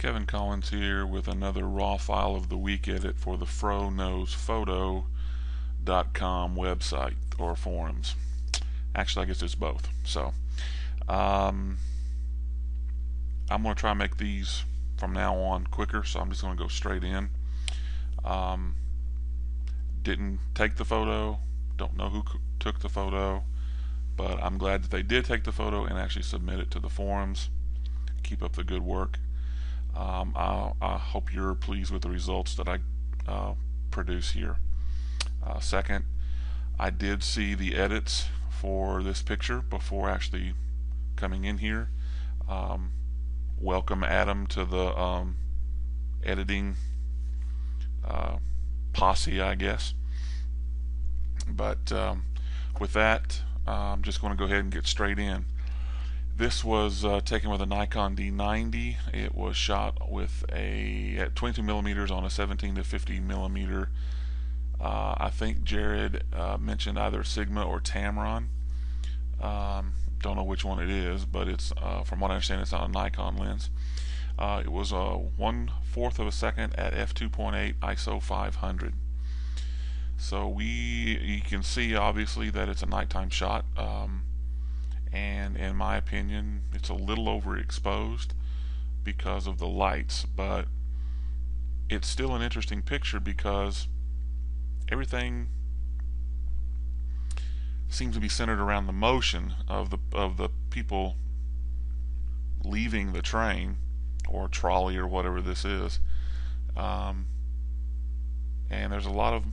Kevin Collins here with another raw file of the week edit for the Fro Knows Photo.com website or forums. Actually, I guess it's both. So, I'm going to try and make these from now on quicker, so I'm just going to go straight in. Didn't take the photo, don't know who took the photo, but I'm glad that they did take the photo and actually submit it to the forums. Keep up the good work. I hope you're pleased with the results that I produce here. Second, I did see the edits for this picture before actually coming in here. Welcome Adam to the editing posse, I guess. But with that, I'm just going to go ahead and get straight in. This was taken with a Nikon D90. It was shot with at 22 millimeters on a 17 to 50 millimeter. I think Jared mentioned either Sigma or Tamron. Don't know which one it is, but it's from what I understand, it's on a Nikon lens. It was 1/4 of a second at f2.8 ISO 500. So you can see obviously that it's a nighttime shot. And in my opinion, it's a little overexposed because of the lights, but it's still an interesting picture because everything seems to be centered around the motion of the people leaving the train or trolley or whatever this is, and there's a lot of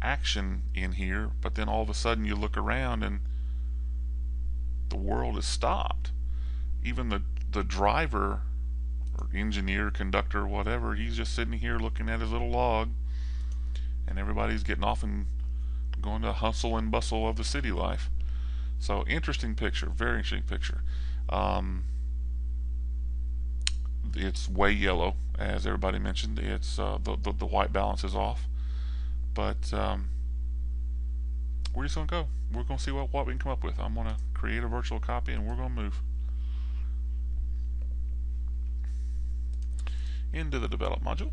action in here, but then all of a sudden you look around and the world is stopped. Even the driver or engineer, conductor, whatever, he's just sitting here looking at his little log, and everybody's getting off and going to hustle and bustle of the city life. So interesting picture, very interesting picture. It's way yellow, as everybody mentioned. It's the white balance is off, but we're just gonna go. We're gonna see what we can come up with. I'm gonna create a virtual copy and we're gonna move into the develop module.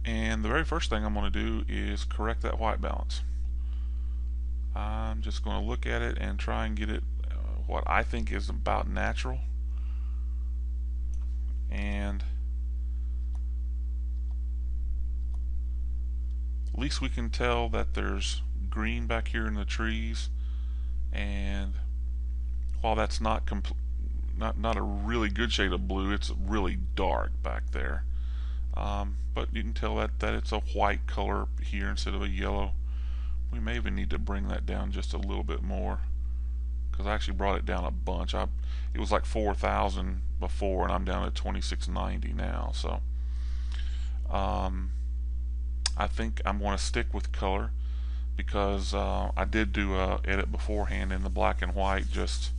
And the very first thing I'm going to do is correct that white balance. I'm just going to look at it and try and get it what I think is about natural. And at least we can tell that there's green back here in the trees, and while that's not a really good shade of blue, it's really dark back there. But you can tell that it's a white color here instead of a yellow. We may even need to bring that down just a little bit more, because I actually brought it down a bunch. It was like 4,000 before, and I'm down at 2690 now. So I think I'm going to stick with color, because I did do a edit beforehand in the black and white. Just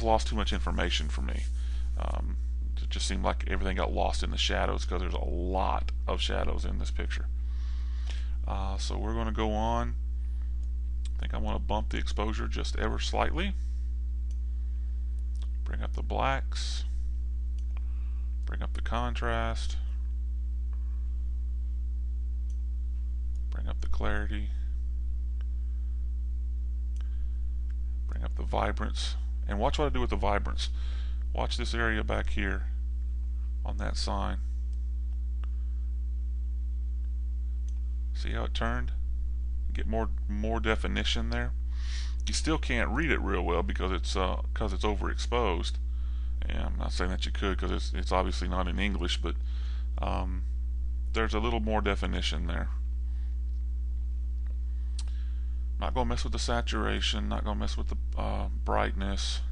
lost too much information for me. It just seemed like everything got lost in the shadows, because there's a lot of shadows in this picture. So we're going to go on. I think I want to bump the exposure just ever slightly. Bring up the blacks. Bring up the contrast. Bring up the clarity. Bring up the vibrance. And watch what I do with the vibrance. Watch this area back here on that sign. See how it turned? Get more definition there. You still can't read it real well because it's overexposed. And I'm not saying that you could, because it's obviously not in English, but there's a little more definition there. Not going to mess with the saturation. Not going to mess with the brightness.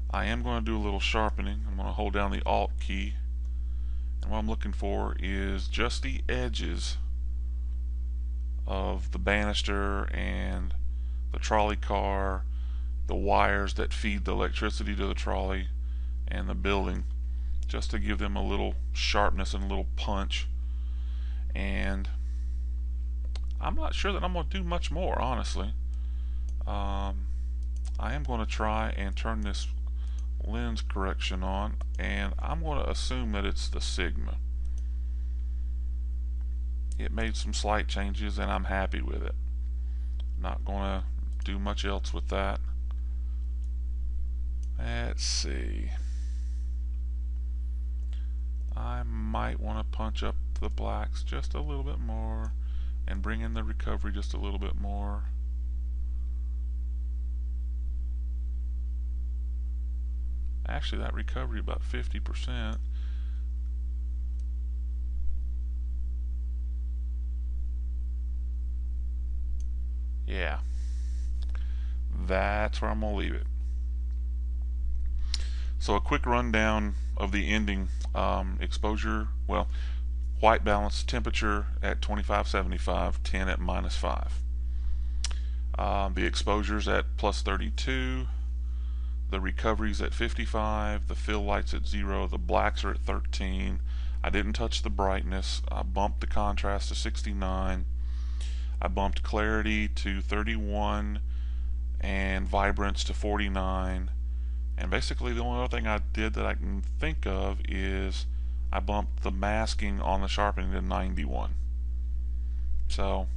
I am going to do a little sharpening. I'm going to hold down the Alt key, and what I'm looking for is just the edges of the banister and the trolley car, the wires that feed the electricity to the trolley, and the building, just to give them a little sharpness and a little punch. And I'm not sure that I'm going to do much more, honestly. I am going to try and turn this lens correction on, and I'm going to assume that it's the Sigma. It made some slight changes and I'm happy with it. Not going to do much else with that. Let's see. I might want to punch up the blacks just a little bit more and bring in the recovery just a little bit more. Actually, that recovery about 50%. Yeah, that's where I'm going to leave it. So a quick rundown of the ending exposure. Well, white balance, temperature at 2575, 10 at -5. The exposures at +32, the recoveries at 55, the fill lights at 0, the blacks are at 13. I didn't touch the brightness. I bumped the contrast to 69. I bumped clarity to 31 and vibrance to 49. And basically the only other thing I did that I can think of is I bumped the masking on the sharpening to 91. So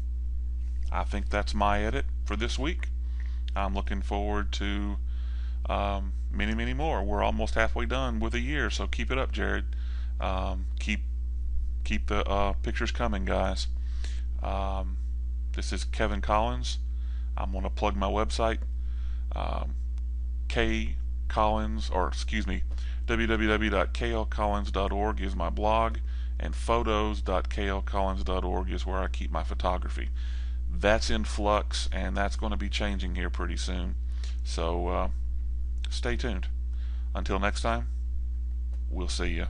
I think that's my edit for this week. I'm looking forward to many more. We're almost halfway done with a year, so keep it up, Jared. Keep the pictures coming, guys. This is Kevin Collins. I'm going to plug my website, www.klcollins.org is my blog, and photos.klcollins.org is where I keep my photography. That's in flux, and that's going to be changing here pretty soon. So stay tuned. Until next time, we'll see you.